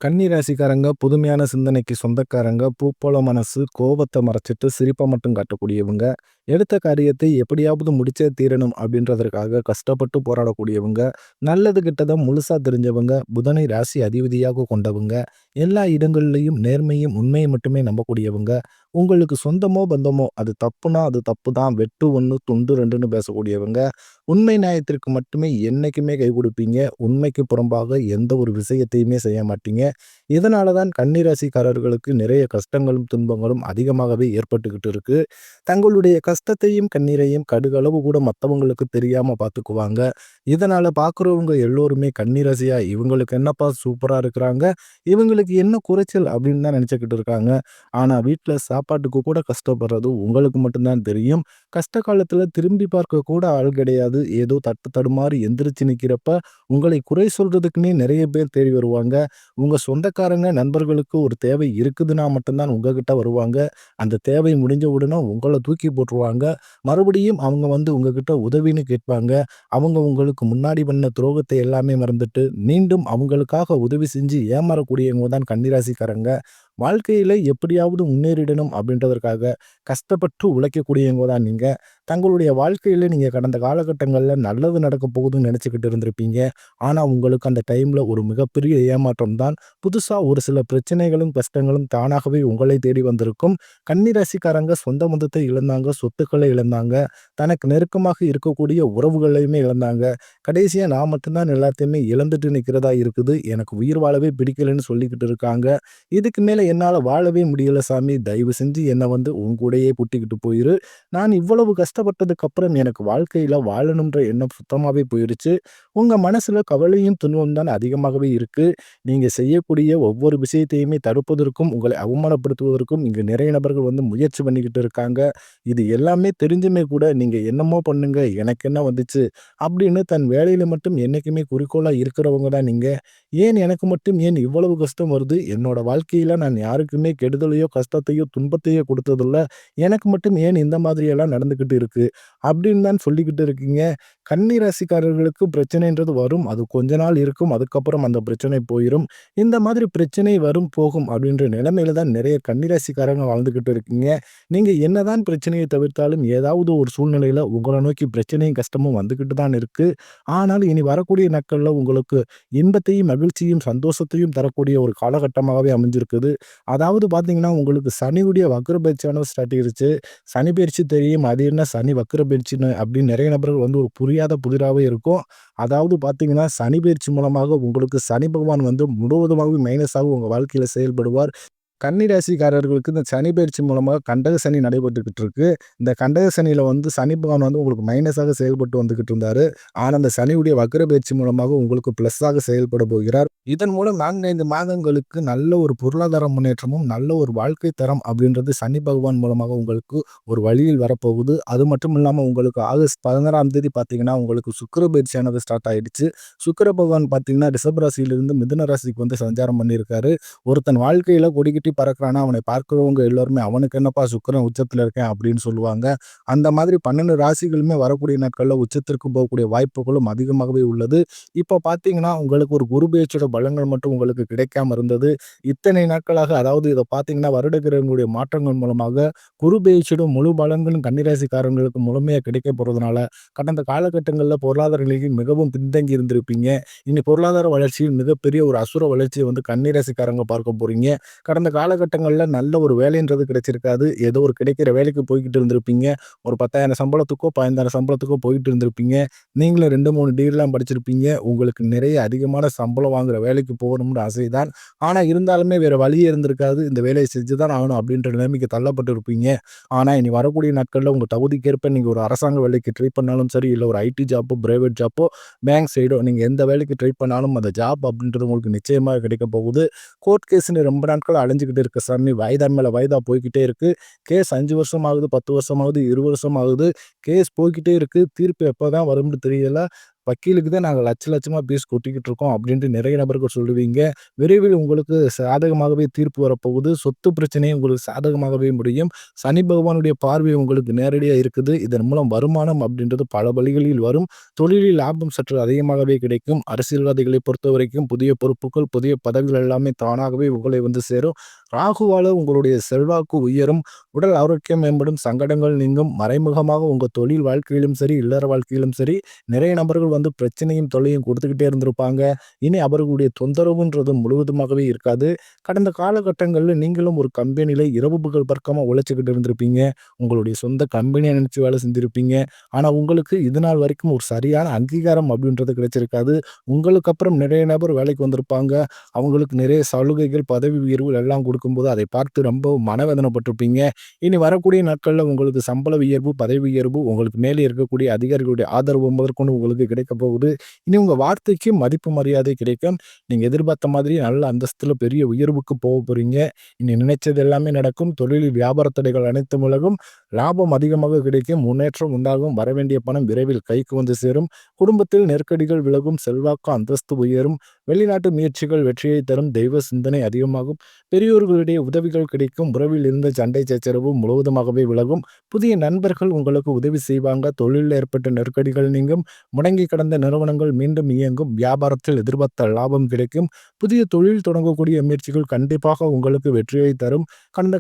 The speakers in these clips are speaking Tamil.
கன்னி ராசிக்காரங்க புதுமையான சிந்தனைக்கு சொந்தக்காரங்க, பூ போல மனசு, கோபத்த மறைச்சிட்டு சிரிப்ப மட்டும் காட்டக்கூடியவங்க. எடுத்த காரியத்தை எப்படியாவது முடிச்சே தீரணும் அப்படின்றதற்காக கஷ்டப்பட்டு போராடக்கூடியவங்க. நல்லது கெட்டத முழுசா தெரிஞ்சவங்க, புதனை ராசி அதிபதியாக கொண்டவங்க. எல்லா இடங்கள்லயும் நேர்மையும், உண்மையை மட்டுமே நம்பக்கூடியவங்க. உங்களுக்கு சொந்தமோ, பந்தமோ அது தப்புனா அது தப்பு தான். வெட்டு 1 துண்டு 2ன்னு பேசக்கூடியவங்க. உண்மை நியாயத்திற்கு மட்டுமே என்னைக்குமே கை குடுப்பீங்க. உண்மைக்கு புறம்பாக எந்த ஒரு விஷயத்தையுமே செய்ய மாட்டீங்க. இதனால தான் கன்னி ராசிக்காரர்களுக்கு நிறைய கஷ்டங்களும், துன்பங்களும் அதிகமாகவே ஏற்பட்டுக்கிட்டு இருக்கு. தங்களுடைய கஷ்டத்தையும், கண்ணீரையும் கடுகளவு கூட மத்தவங்களுக்கு தெரியாம பார்த்துக்குவாங்க. இதனால பார்க்குறவங்க எல்லோருமே கன்னி ராசியா இவங்களுக்கு என்னப்பா சூப்பரா இருக்கிறாங்க. இவங்களுக்கு என்ன குறைச்சல் அப்படின்னு தான் நினைச்சுக்கிட்டு இருக்காங்க. ஆனா வீட்ல சாப்பாட்டுக்கு கூட கஷ்டப்படுறது உங்களுக்கு மட்டும் தான் தெரியும். கஷ்ட காலத்துல திரும்பி பார்க்க கூட ஆள் கிடையாது. ஏதோ தட்டு தடுமாறி எந்திரிச்சு நிக்கிறப்ப உங்களை குறை சொல்றதுக்குன்னே நிறைய பேர் தேடி வருவாங்க. உங்க சொந்தக்காரங்க, நண்பர்களுக்கு ஒரு தேவை இருக்குதுன்னா மட்டும் தான் உங்ககிட்ட வருவாங்க. அந்த தேவை முடிஞ்ச உடனே உங்கள தூக்கி போட்டுருவாங்க. மறுபடியும் அவங்க வந்து உங்ககிட்ட உதவின்னு கேட்பாங்க. அவங்க உங்களுக்கு முன்னாடி பண்ண துரோகத்தை எல்லாமே மறந்துட்டு, மீண்டும் அவங்களுக்காக உதவி செஞ்சு ஏமாறக்கூடியவங்க தான் கன்னிராசிக்காரங்க. வாழ்க்கையில எப்படியாவது முன்னேறிடணும் அப்படின்றதற்காக கஷ்டப்பட்டு உழைக்கக்கூடியவங்க தான் நீங்க. தங்களுடைய வாழ்க்கையில நீங்க கடந்த காலகட்டங்கள்ல நல்லது நடக்க போகுதுன்னு நினைச்சுக்கிட்டு இருந்திருப்பீங்க. ஆனா உங்களுக்கு அந்த டைம்ல ஒரு மிகப்பெரிய ஏமாற்றம் தான். புதுசா ஒரு சில பிரச்சனைகளும், கஷ்டங்களும் தானாகவே உங்களை தேடி வந்திருக்கும். கன்னி ராசிக்காரங்க சொந்த பந்தத்தை இழந்தாங்க, சொத்துக்களை இழந்தாங்க, தனக்கு நெருக்கமாக இருக்கக்கூடிய உறவுகளையுமே இழந்தாங்க. கடைசியா நான் மட்டும் தான் எல்லாத்தையுமே இழந்துட்டு நிக்கிறதா இருக்குது. எனக்கு உயிர் வாழவே பிடிக்கலன்னு சொல்லிக்கிட்டு இருக்காங்க. இதுக்கு மேல என்னால வாழவே முடியல சாமி. தயவு செஞ்சு என்ன வந்து உன் கூடயே கூட்டிக்கிட்டு போயிரு. நான் இவ்வளவு கஷ்டப்பட்டதுக்கு அப்புறம் எனக்கு வாழ்க்கையில வாழணும்ன்ற எண்ணம் சுத்தமாவே போயிருச்சு. உங்க மனசுல கவலையும், துன்பமும் தான் அதிகமாகவே இருக்கு. நீங்க செய்யக்கூடிய ஒவ்வொரு விஷயத்தையுமே தடுப்பதற்கும், உங்களை அவமானப்படுத்துவதற்கும் இங்க நிறைய நபர்கள் வந்து முயற்சி பண்ணிக்கிட்டு இருக்காங்க. இது எல்லாமே தெரிஞ்சுமே கூட நீங்க என்னமோ பண்ணுங்க, எனக்கு என்ன வந்துச்சு அப்படின்னு தன் வேலையில மட்டும் என்னைக்குமே குறிக்கோளா இருக்கிறவங்க தான் நீங்க. ஏன் எனக்கு மட்டும் ஏன் இவ்வளவு கஷ்டம் வருது? என்னோட வாழ்க்கையில நான் யாருக்குமே கெடுதலையோ, கஷ்டத்தையோ, துன்பத்தையோ குடுத்ததில்ல. எனக்கு மட்டும் ஏன் இந்த மாதிரியெல்லாம் நடந்துகிட்டு இருக்கு? அப்படின்னு தான் சொல்லிக்கிட்டு இருக்கீங்க. கன்னி ராசிக்காரர்களுக்கு பிரச்சனைன்றது வரும். அது கொஞ்ச நாள் இருக்கும். அதுக்கப்புறம் அந்த பிரச்சனை போயிரும். இந்த மாதிரி பிரச்சனை வரும், போகும் அப்படின்ற நிலைமையில தான் நிறைய கன்னி ராசிக்காரங்க வாழ்ந்துகிட்டு இருக்கீங்க. நீங்க என்னதான் பிரச்சனையை தவிர்த்தாலும் ஏதாவது ஒரு சூழ்நிலையில உங்கள நோக்கி பிரச்சனையும், கஷ்டமும் வந்துகிட்டு தான் இருக்கு. ஆனால் இனி வரக்கூடிய நாட்கள்ல உங்களுக்கு இன்பத்தையும், மகிழ்ச்சியும், சந்தோஷத்தையும் தரக்கூடிய ஒரு காலகட்டமாகவே அமைஞ்சிருக்குது. அதாவது பார்த்தீங்கன்னா, உங்களுக்கு சனியுடைய வக்ர பயிற்சியானது ஸ்டார்ட் ஆயிருச்சு. சனி பயிற்சி தெரியும். அது என்ன சனி வக்ர பயிற்சின்னு அப்படின்னு நெறைய நபர்கள் வந்து ஒரு புரியாத புதிராவே இருக்கும். அதாவது பார்த்தீங்கன்னா, சனி பயிற்சி மூலமாக உங்களுக்கு சனி பகவான் வந்து முழுவதுமாகவே மைனஸாக உங்க வாழ்க்கையில செயல்படுவார். கன்னி ராசிக்காரர்களுக்கு இந்த சனி பயிற்சி மூலமா கண்டக சனி நடைபெற்றுக்கிட்டு இருக்கு. இந்த கண்டக சனியில வந்து சனி பகவான் வந்து உங்களுக்கு மைனஸாக செயல்பட்டு வந்துகிட்டு இருந்தாரு. ஆனா, அந்த சனியுடைய வக்ர பயிற்சி மூலமாக உங்களுக்கு பிளஸ்ஸாக செயல்பட போகிறார். இதன் மூலம் 4, 5 மாதங்களுக்கு நல்ல ஒரு பொருளாதார முன்னேற்றமும், நல்ல ஒரு வாழ்க்கை தரம் அப்படின்றது சனி பகவான் மூலமாக உங்களுக்கு ஒரு வழியில் வரப்போகுது. அது மட்டும் இல்லாம உங்களுக்கு ஆகஸ்ட் 16ஆம் தேதி பார்த்தீங்கன்னா, உங்களுக்கு சுக்கிர பயிற்சியானது ஸ்டார்ட் ஆயிடுச்சு. சுக்கிர பகவான் பார்த்தீங்கன்னா, ரிஷப ராசியிலிருந்து மிதுன ராசிக்கு வந்து சஞ்சாரம் பண்ணியிருக்காரு. ஒருத்தன் வாழ்க்கையில கொடிகட்டி பறக்குறான்னா, அவனை பார்க்கிறவங்க எல்லாருமே, "அவனுக்கு என்னப்பா சுக்கிரன் உச்சத்துல இருக்கேன்" அப்படின்னு சொல்லுவாங்க. அந்த மாதிரி 12 ராசிகளுமே வரக்கூடிய நாட்கள்ல உச்சத்திற்கு போகக்கூடிய வாய்ப்புகளும் அதிகமாகவே உள்ளது. இப்போ பார்த்தீங்கன்னா, உங்களுக்கு ஒரு குரு பெயர்ச்சியோட பலன்கள் மட்டும் உங்களுக்கு கிடைக்காம இருந்தது. இத்தனை நாட்களாக அதாவது இத பார்த்தீங்கன்னா, வருட கிரகங்களுடைய மாற்றங்கள் மூலமாக குரு பெயர்ச்சியோட முழு பலன்களும் கன்னி ராசிக்காரங்களுக்கு முழுமையா கிடைக்க போறதுனால, கடந்த காலகட்டங்கள்ல பொருளாதார நிலையில் மிகவும் பின்தங்கி இருந்திருப்பீங்க. இனி பொருளாதார வளர்ச்சியில் மிகப்பெரிய ஒரு அசுர வளர்ச்சிய வந்து கன்னி ராசிக்காரங்க பார்க்க போறீங்க. கடந்த காலகட்டங்கள்ல நல்ல ஒரு வேலைன்றது கிடைச்சிருக்காது. ஏதோ ஒரு கிடைக்கிற வேலைக்கு போய்க்கிட்டு இருந்திருப்பீங்க. ஒரு 10,000 சம்பளத்துக்கோ, 15,000 சம்பளத்துக்கோ போயிட்டு இருந்திருப்பீங்க. நீங்களும் 2, 3 டிகிரிலாம் படிச்சிருப்பீங்க. உங்களுக்கு நிறைய அதிகமான சம்பளம் வாங்குற வேலைக்கு போகணும்னு ஆசைதான். ஆனா இருந்தாலுமே வேற வழியே இருந்திருக்காது. இந்த வேலைய செஞ்சு தான் ஆகணும் அப்படின்ற நிலைமைக்கு தள்ளப்பட்டிருப்பீங்க. ஆனா இனி வரக்கூடிய நாட்கள்ல உங்க தகுதிக்கேற்ப நீங்க ஒரு அரசாங்க வேலைக்கு ட்ரை பண்ணாலும் சரி, இல்ல ஒரு ஐடி ஜாப்போ, பிரைவேட் ஜாப்போ, பேங்க் சைடோ நீங்க எந்த வேலைக்கு ட்ரை பண்ணாலும் அந்த ஜாப் அப்படின்றது உங்களுக்கு நிச்சயமா கிடைக்க போகுது. கோர்ட் கேஸ்ன்னு ரொம்ப நாட்களா அலைஞ்சுகிட்டு இருக்க சாமி. வாய்தா மேல வாய்தா போய்க்கிட்டே இருக்கு. கேஸ் 5 வருஷம் ஆகுது, 10 வருஷம் ஆகுது, 20 வருஷம் ஆகுது. கேஸ் போய்க்கிட்டே இருக்கு. தீர்ப்பு எப்பதான் வரும்னு தெரியல. வக்கீலுக்கு தான் நாங்க லட்ச லட்சமா ஃபீஸ் கொட்டிக்கிட்டு இருக்கோம் அப்படின்ட்டு நிறைய நபர்கள் சொல்லுவீங்க. விரைவில் உங்களுக்கு சாதகமாகவே தீர்ப்பு வரப்போகுது. சொத்து பிரச்சனை உங்களுக்கு சாதகமாகவே முடியும். சனி பகவானுடைய பார்வை உங்களுக்கு நேரடியா இருக்குது. இதன் மூலம் வருமானம் அப்படின்றது பல வழிகளில் வரும். தொழிலில் லாபம் சற்று அதிகமாகவே கிடைக்கும். அரசியல்வாதிகளை பொறுத்தவரைக்கும் புதிய பொறுப்புகள், புதிய பதவிகள் எல்லாமே தானாகவே உங்களை வந்து சேரும். ராகுவால உங்களுடைய செல்வாக்கு உயரும். உடல் ஆரோக்கியம் மேம்படும். சங்கடங்கள் நீங்கும். மறைமுகமாக உங்க தொழில் வாழ்க்கையிலும் சரி, இல்லற வாழ்க்கையிலும் சரி, நிறைய நபர்கள் வந்து பிரச்சனையும், தொல்லையும் குடுத்துக்கிட்டே இருந்திருப்பாங்க. இனி அவர்களுடைய தொந்தரவுன்றது முழுவதுமாகவே இருக்காது. கடந்த காலகட்டங்கள்ல நீங்களும் ஒரு கம்பெனில இரவு பகல் பார்க்காம உழைச்சுக்கிட்டு இருந்திருப்பீங்க. உங்களுடைய சொந்த கம்பெனிய நினைச்சு வேலை செஞ்சிருப்பீங்க. ஆனா, உங்களுக்கு இதுநாள் வரைக்கும் ஒரு சரியான அங்கீகாரம் அப்படின்றது கிடைச்சிருக்காது. உங்களுக்கு அப்புறம் நிறைய நபர் வேலைக்கு வந்திருப்பாங்க. அவங்களுக்கு நிறைய சலுகைகள், பதவி உயர்வுகள் எல்லாம் குடுக்கும்போது, அதை பார்த்து ரொம்ப மனவேதனைப்பட்டிருப்பீங்க. இனி வரக்கூடிய நாட்கள்ல உங்களுக்கு சம்பள உயர்வு, பதவி உயர்வு, உங்களுக்கு மேலே இருக்கக்கூடிய அதிகாரிகளுடைய ஆதரவு முதற்கொண்டு உங்களுக்கு கிடைக்கப் போகுது. இனி உங்க வார்த்தைக்கு மதிப்பு, மரியாதை கிடைக்கும். நீங்க எதிர்பார்த்த மாதிரி நல்ல அந்தஸ்துல பெரிய உயர்வுக்கு போறீங்க. இனி நினைச்சது எல்லாமே நடக்கும். தொழிலில் வியாபார தடைகள் அனைத்தும் விலகும். லாபம் அதிகமாக கிடைக்கும். முன்னேற்றம் உண்டாகும். வரவேண்டிய பணம் விரைவில் கைக்கு வந்து சேரும். குடும்பத்தில் நெருக்கடிகள் விலகும். செல்வாக்கு, அந்தஸ்து உயரும். வெளிநாட்டு முயற்சிகள் வெற்றியை தரும். தெய்வ சிந்தனை அதிகமாகும். பெரியோர்களுடைய உதவிகள் கிடைக்கும். உறவில் இருந்த சண்டை சச்சரவு முழுவதுமாகவே விலகும். புதிய நண்பர்கள் உங்களுக்கு உதவி செய்வாங்க. தொழிலில் ஏற்பட்ட நெருக்கடிகள் நீங்கும். முடங்கி கிடந்த நிறுவனங்கள் மீண்டும் இயங்கும். வியாபாரத்தில் எதிர்பார்த்த லாபம் கிடைக்கும். புதிய தொழில் தொடங்கக்கூடிய முயற்சிகள் கண்டிப்பாக உங்களுக்கு வெற்றியை தரும். கடந்த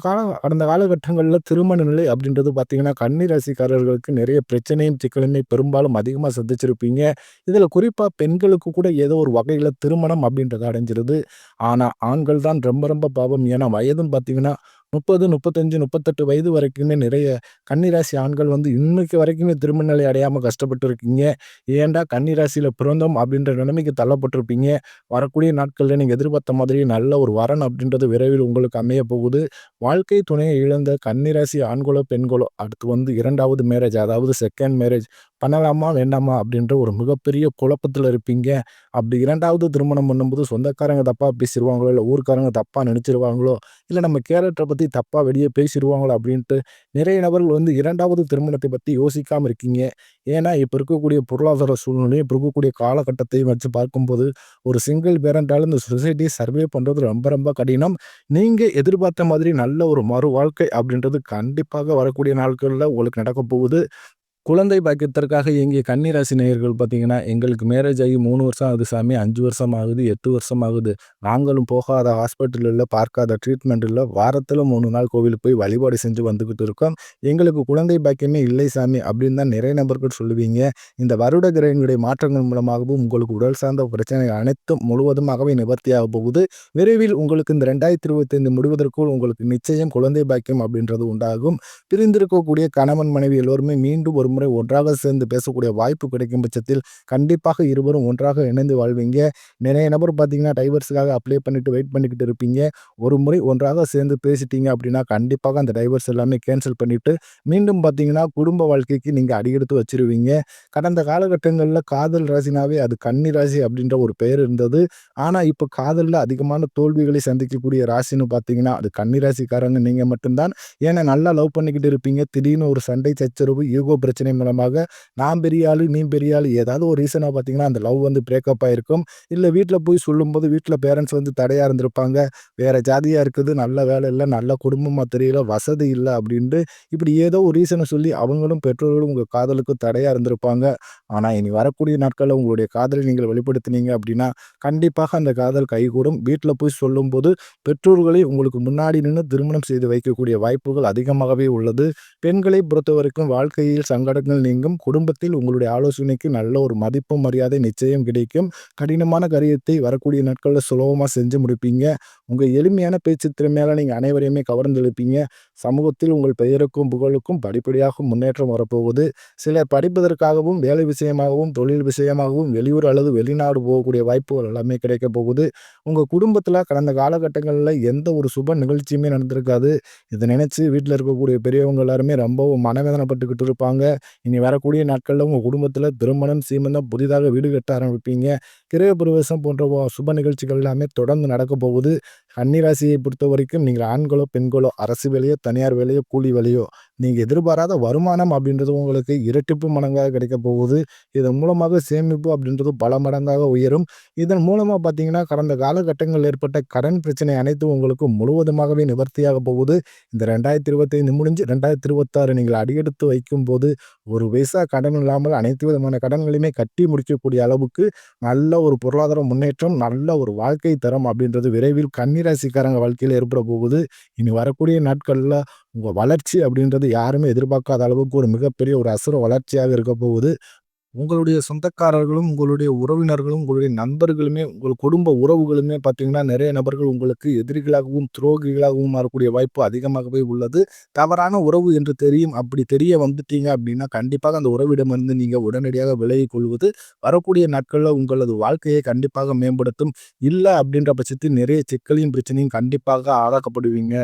காலகட்டங்கள்ல திருமண நிலை அப்படின்றது பார்த்தீங்கன்னா, கன்னி ராசிக்காரர்களுக்கு நிறைய பிரச்சனையும், சிக்கலுமே பெரும்பாலும் அதிகமா சந்திச்சிருப்பீங்க. இதுல குறிப்பா பெண்களுக்கு கூட ஏதோ ஒரு வகையில திருமணம் அப்படின்றது அடைஞ்சிருது. ஆனா, ஆண்கள் தான் ரொம்ப ரொம்ப பாவம். ஏன்னா, வயதும் பார்த்தீங்கன்னா 30, 35, 38 வயது வரைக்குமே நிறைய கன்னிராசி ஆண்கள் வந்து இன்னைக்கு வரைக்குமே திருமண நிலை அடையாம கஷ்டப்பட்டு இருக்கீங்க. ஏன்டா கன்னிராசியில பிறந்தோம் அப்படின்ற நிலைமைக்கு தள்ளப்பட்டிருப்பீங்க. வரக்கூடிய நாட்கள்ல நீங்க எதிர்பார்த்த மாதிரி நல்ல ஒரு வரன் அப்படின்றது விரைவில் உங்களுக்கு அமைய போகுது. வாழ்க்கை துணையை இழந்த கன்னிராசி ஆண்களோ, பெண்களோ அடுத்து வந்து 2வது மேரேஜ், அதாவது செகண்ட் மேரேஜ் பண்ணலாமா? வேண்டாமா? அப்படின்ற ஒரு மிகப்பெரிய குழப்பத்துல இருப்பீங்க. அப்படி 2வது திருமணம் பண்ணும்போது சொந்தக்காரங்க தப்பா பேசிருவாங்களோ, இல்ல ஊர்க்காரங்க தப்பா நினைச்சிருவாங்களோ, இல்ல நம்ம கேரக்டர பத்தி தப்பா வெளிய பேசிருவாங்களோ அப்படின்ட்டு நிறைய நபர்கள் வந்து 2வது திருமணத்தை பத்தி யோசிக்காம இருக்கீங்க. ஏன்னா, இப்ப இருக்கக்கூடிய பொருளாதார சூழ்நிலையும், இப்ப இருக்கக்கூடிய காலகட்டத்தையும் வச்சு பார்க்கும்போது, ஒரு சிங்கிள் பேரண்டால இந்த சொசைட்டிய சர்வே பண்றது ரொம்ப ரொம்ப கடினம். நீங்க எதிர்பார்த்த மாதிரி நல்ல ஒரு மறு வாழ்க்கை அப்படின்றது கண்டிப்பாக வரக்கூடிய நாட்கள்ல உங்களுக்கு நடக்கப் போகுது. குழந்தை பாக்கியத்திற்காக இயங்கிய கன்னி ராசி நேயர்கள் பார்த்தீங்கன்னா, எங்களுக்கு மேரேஜ் ஆகி 3 வருஷம் ஆகுது சாமி, 5 வருஷம் ஆகுது, 8 வருஷம் ஆகுது. நாங்களும் போகாத ஹாஸ்பிட்டல் இல்ல, பார்க்காத ட்ரீட்மெண்ட் இல்ல. வாரத்தில 3 நாள் கோவிலுக்கு போய் வழிபாடு செஞ்சு வந்துகிட்டு இருக்கோம். எங்களுக்கு குழந்தை பாக்கியமே இல்லை சாமி அப்படின்னு தான் நிறைய நபர்கள் சொல்லுவீங்க. இந்த வருட கிரகங்களுடைய மாற்றங்கள் மூலமாகவும் உங்களுக்கு உடல் சார்ந்த பிரச்சனைகள் அனைத்தும் முழுவதுமாகவே நிவர்த்தியாக போகுது. விரைவில் உங்களுக்கு இந்த 2025 முடிவதற்குள் உங்களுக்கு நிச்சயம் குழந்தை பாக்கியம் அப்படின்றது உண்டாகும். பிரிந்திருக்கக்கூடிய கணவன், மனைவி எல்லோருமே மீண்டும் ஒரு முறை ஒன்றாக சேர்ந்து பேசக்கூடிய வாய்ப்பு கிடைக்கும் பட்சத்தில், கண்டிப்பாக இருவரும் ஒன்றாக இணைந்து வாழ்வீங்க. நிறைய நபர் பார்த்தீங்கன்னா, டைவர்ஸுக்காக அப்ளை பண்ணிட்டு வெயிட் பண்ணிக்கிட்டு இருப்பீங்க. ஒரு முறை ஒன்றாக சேர்ந்து பேசிட்டீங்க அப்படின்னா, கண்டிப்பாக அந்த டைவர்ஸ் எல்லாமே கேன்சல் பண்ணிட்டு, மீண்டும் பார்த்தீங்கன்னா, குடும்ப வாழ்க்கைக்கு நீங்க அடியெடுத்து வச்சிருவீங்க. கடந்த காலகட்டங்கள்ல காதல் ராசினாவே அது கன்னி ராசி அப்படின்ற ஒரு பெயர் இருந்தது. ஆனா, இப்ப காதல்ல அதிகமான தோல்விகளை சந்திக்கக்கூடிய ராசின்னு பார்த்தீங்கன்னா, அது கன்னி ராசிக்காரங்க நீங்க மட்டும் தான். ஏன்னா, நல்லா லவ் பண்ணிக்கிட்டு இருப்பீங்க. திடீர்னு ஒரு சண்டை, சச்சரவு, ஈகோ பிரச்சனை மூலமாக நான் பெரிய ஆளு, நீ பெரிய ஆளு ஏதாவது ஒரு ரீசனா பார்த்தீங்கன்னா, அந்த லவ் வந்து பிரேக்கப் ஆயிருக்கும். இல்ல வீட்ல போய் சொல்லும்போது வீட்ல பேரண்ட்ஸ் வந்து தடையா இருந்திருப்பாங்க. வேற ஜாதியா இருக்குது, நல்ல வேலை இல்ல, நல்ல குடும்பமா தெரியல, வசதி இல்ல அப்படின்ட்டு இப்படி ஏதோ ஒரு ரீசன சொல்லி அவங்களும் பெற்றோர்களும் உங்க காதலுக்கு தடையா இருந்திருப்பாங்க. ஆனா, இனி வரக்கூடிய நாட்கள்ல உங்களுடைய காதலை நீங்கள் வெளிப்படுத்தினீங்க அப்படின்னா, கண்டிப்பாக அந்த காதல் கைகூடும். வீட்ல போய் சொல்லும்போது பெற்றோர்களை உங்களுக்கு முன்னாடி நின்னு திருமணம் செய்து வைக்கக்கூடிய வாய்ப்புகள் அதிகமாகவே உள்ளது. பெண்களை பொறுத்தவரைக்கும் வாழ்க்கையில் சங்கடங்கள் நீங்கும். குடும்பத்தில் உங்களுடைய ஆலோசனைக்கு நல்ல ஒரு மதிப்பும், மரியாதை நிச்சயம் கிடைக்கும். கடினமான காரியத்தை வரக்கூடிய நாட்கள்ல சுலபமா செஞ்சு முடிப்பீங்க. உங்க எளிமையான பேச்சு திறமையால நீங்க அனைவரையுமே கவர்ந்திழுப்பீங்க. சமூகத்தில் உங்கள் பெயருக்கும், புகழுக்கும் படிப்படியாக முன்னேற்றம் வரப்போகுது. சிலர் படிப்பதற்காகவும், வேலை விஷயமாகவும், தொழில் விஷயமாகவும் வெளியூர் அல்லது வெளிநாடு போகக்கூடிய வாய்ப்புகள் எல்லாமே கிடைக்கப் போகுது. உங்க குடும்பத்துல கடந்த காலகட்டங்கள்ல எந்த ஒரு சுப நிகழ்ச்சியுமே நடந்திருக்காது. இத நினைச்சு வீட்ல இருக்கக்கூடிய பெரியவங்க எல்லாருமே ரொம்பவும் மனவேதனைப்பட்டுக்கிட்டு இருப்பாங்க. இனி வரக்கூடிய நாட்கள்ல உங்க குடும்பத்துல திருமணம், சீமந்தம், புதிதாக வீடு கட்ட ஆரம்பிப்பீங்க. கிரகப்பிரவேசம் போன்ற சுப நிகழ்ச்சிகள் எல்லாமே தொடர்ந்து நடக்கப் போகுது. கன்னி ராசியை பொறுத்தவரைக்கும் நீங்கள் ஆண்களோ, பெண்களோ அரசு வேலையோ, தனியார் வேலையோ, கூலி வேலையோ, நீங்க எதிர்பாராத வருமானம் அப்படின்றது உங்களுக்கு இரட்டிப்பு மடங்காக கிடைக்கப் போகுது. இதன் மூலமாக சேமிப்பு அப்படின்றது பல மடங்காக உயரும். இதன் மூலமா பார்த்தீங்கன்னா, கடந்த காலகட்டங்களில் ஏற்பட்ட கடன் பிரச்சனை அனைத்தும் உங்களுக்கு முழுவதுமாகவே நிவர்த்தியாக போகுது. இந்த 2025 முடிஞ்சு 2026 நீங்கள் அடியெடுத்து வைக்கும்போது, ஒரு பைசா கடன் இல்லாமல் அனைத்து விதமான கடன்களையுமே கட்டி முடிக்கக்கூடிய அளவுக்கு நல்ல ஒரு பொருளாதார முன்னேற்றம், நல்ல ஒரு வாழ்க்கை தரம் அப்படின்றது விரைவில் கன்னி ராசிக்காரங்க வாழ்க்கையில ஏற்பட போகுது. இனி வரக்கூடிய நாட்கள்ல உங்க வளர்ச்சி அப்படின்றது யாருமே எதிர்பார்க்காத அளவுக்கு ஒரு மிகப்பெரிய ஒரு அசுர வளர்ச்சியாக இருக்க போகுது. உங்களுடைய சொந்தக்காரர்களும், உங்களுடைய உறவினர்களும், உங்களுடைய நண்பர்களுமே, உங்கள் குடும்ப உறவுகளுமே பார்த்தீங்கன்னா, நெறைய நபர்கள் உங்களுக்கு எதிரிகளாகவும், துரோகிகளாகவும் மாறக்கூடிய வாய்ப்பு அதிகமாகவே உள்ளது. தவறான உறவு என்று தெரியும். அப்படி தெரிய வந்துட்டீங்க அப்படின்னா, கண்டிப்பாக அந்த உறவிடமிருந்து நீங்க உடனடியாக விலகிக் கொள்வது, வரக்கூடிய நாட்கள்ல உங்களது வாழ்க்கையை கண்டிப்பாக மேம்படுத்தும். இல்ல அப்படின்ற பட்சத்தில் நிறைய சிக்கலையும், பிரச்சனையும் கண்டிப்பாக ஆளாக்கப்படுவீங்க.